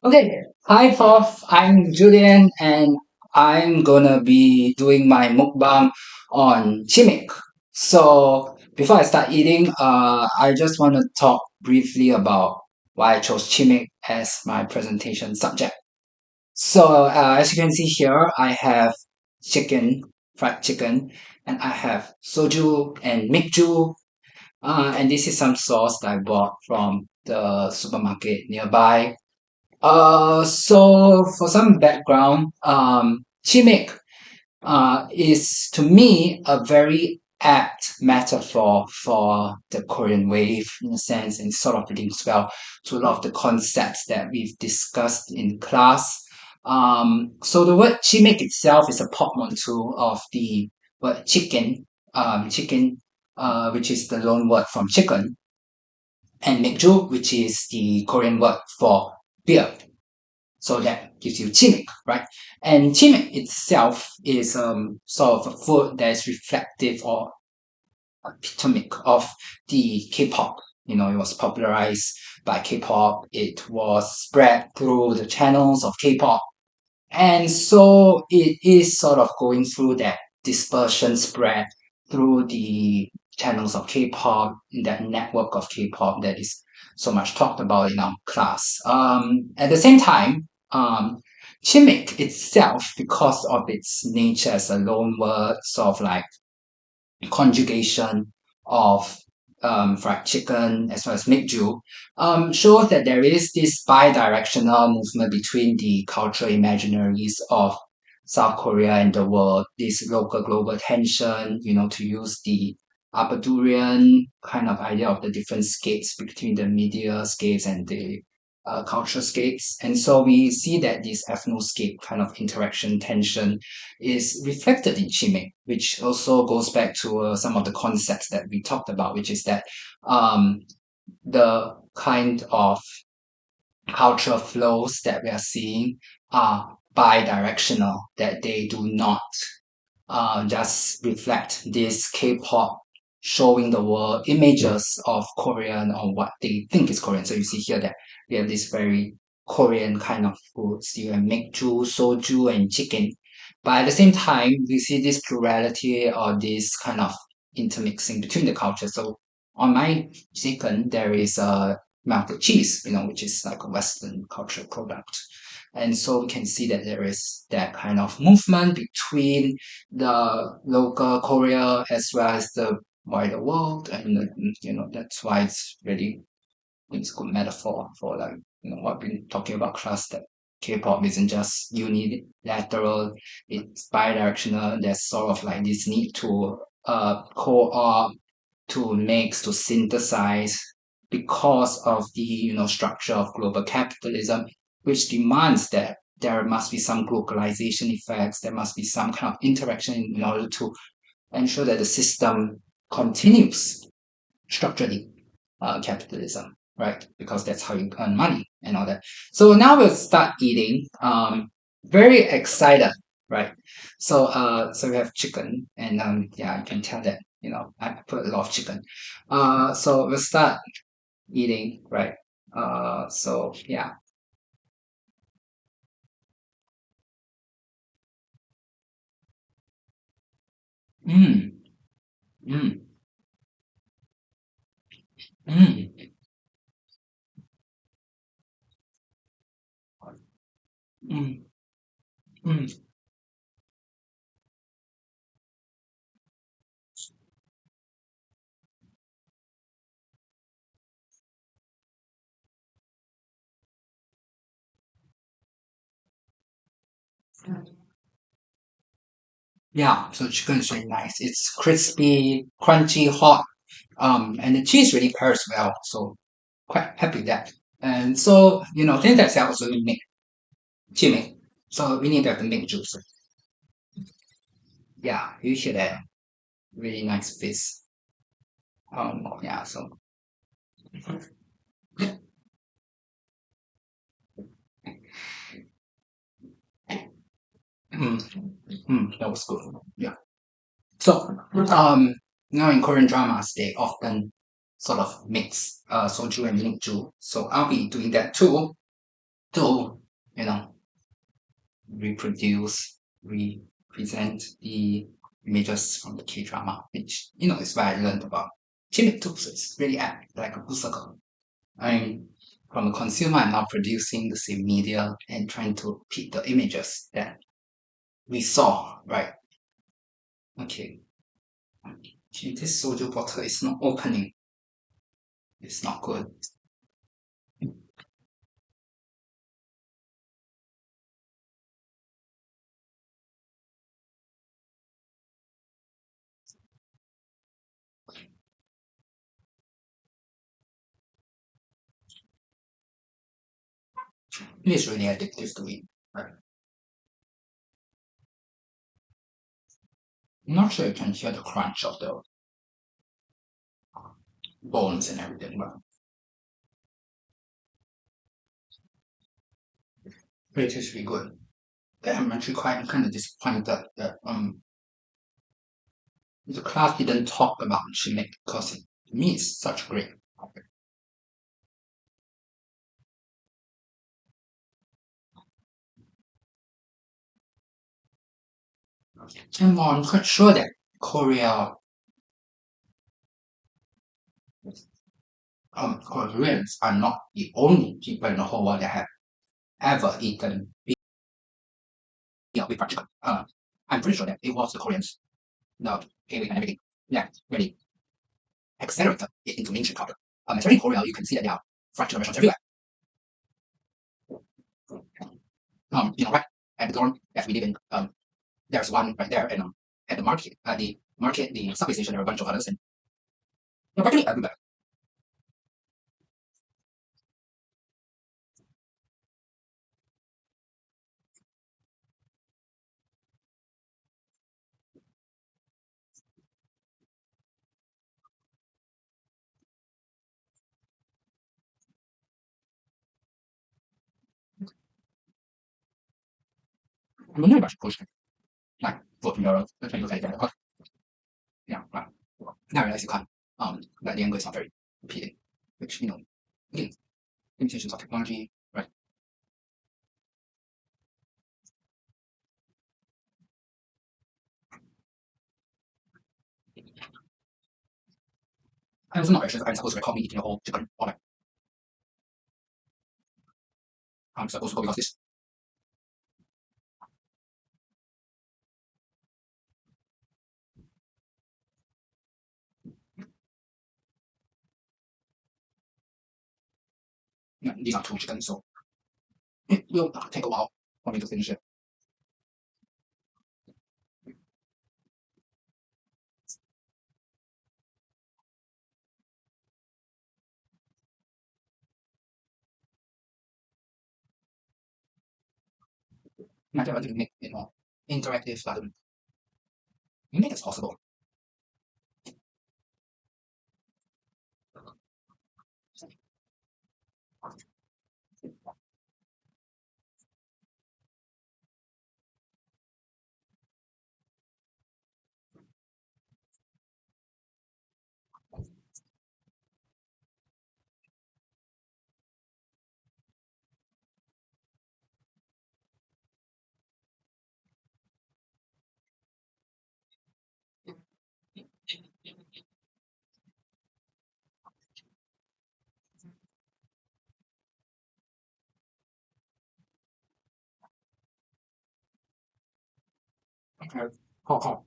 Okay, hi Prof. I'm Julian and I'm gonna be doing my mukbang on chimik. So before I start eating, I just want to talk briefly about why I chose chimik as my presentation subject. So as you can see here, I have chicken, fried chicken, and I have soju and mikju. And this is some sauce that I bought from the supermarket nearby. So for some background, chimik is to me a very apt metaphor for the Korean wave in a sense, and sort of links well to a lot of the concepts that we've discussed in class. So the word chimik itself is a portmanteau of the word chicken, which is the loan word from chicken, and mikju, which is the Korean word for beer. So that gives you chimik, right? And chimik itself is sort of a food that is reflective or epitomic of the K-pop. You know, it was popularized by K-pop. It was spread through the channels of K-pop. And so it is sort of going through that dispersion spread through the channels of K-pop, in that network of K-pop that is so much talked about in our class. At the same time, chimmick itself, because of its nature as a loan word, sort of like conjugation of fried chicken as well as mikju, shows that there is this bi-directional movement between the cultural imaginaries of South Korea and the world, this local global tension, you know, to use the Abadurian kind of idea of the different scapes between the media scapes and the cultural scapes. And so we see that this ethnoscape kind of interaction tension is reflected in Chimay, which also goes back to some of the concepts that we talked about, which is that um, the kind of cultural flows that we are seeing are bi-directional, that they do not just reflect this K-pop showing the world images of Korean or what they think is Korean. So you see here that we have this very Korean kind of foods. You have mikju, soju, and chicken. But at the same time, we see this plurality or this kind of intermixing between the cultures. So on my chicken, there is a melted cheese, you know, which is like a Western cultural product. And so we can see that there is that kind of movement between the local Korea as well as the wider world, and you know that's why it's really it's good metaphor for like you know what we've been talking about class, that K-pop isn't just unilateral, it's bi-directional. There's sort of like this need to co-op, to mix, to synthesize, because of the structure of global capitalism, which demands that there must be some localization effects, there must be some kind of interaction in order to ensure that the system continues structurally capitalism, right? Because that's how you earn money and all that. So now we'll start eating. Very excited, right? So we have chicken, and yeah, you can tell that I put a lot of chicken. So we'll start eating, right? So yeah. Mm, mm, mm, mm, mm. Yeah, so chicken is really nice. It's crispy, crunchy, hot, and the cheese really pairs well. So quite happy with that. And so, things that also make chimney. So we need to have the make juice. Yeah, you hear that really nice fizz. Yeah, so mm, that was good. Yeah. So, in Korean dramas, they often sort of mix soju and nikju. So I'll be doing that too. to, you know, reproduce, represent the images from the K drama, which, is where I learned about Chimik too. So it's really apt, like a full circle. I mean, from a consumer, I'm now producing the same media and trying to pick the images that we saw, right? Okay. Okay, this soju bottle is not opening. It's not good. It is really addictive to eat. Right? I'm not sure you can hear the crunch of the bones and everything, but it is really good. I'm actually quite kind of disappointed that the class didn't talk about Shimek because to me it's such a great topic. And I'm quite sure that Koreans are not the only people in the whole world that have ever eaten with fried chicken. I'm pretty sure that it was the Koreans, the K-wave and everything, that really accelerated it into mainstream culture. Especially in Korea, you can see that there are fried chicken restaurants everywhere. Right at the dorm that we live in, there's one right there, and at the subway station, there are a bunch of others, and practically everywhere. I'm wondering about push like vote your trying to say that, but yeah, right. Now I realize you can't. That the angle is not very appealing, which again, limitations of technology, right? I'm also not very sure if I'm supposed to record me eating a whole chicken or like I'm supposed to go because this these are two chickens, so it will take a while for me to finish it. Imagine I want to make it more interactive rather than make it possible. Okay, cool, cool.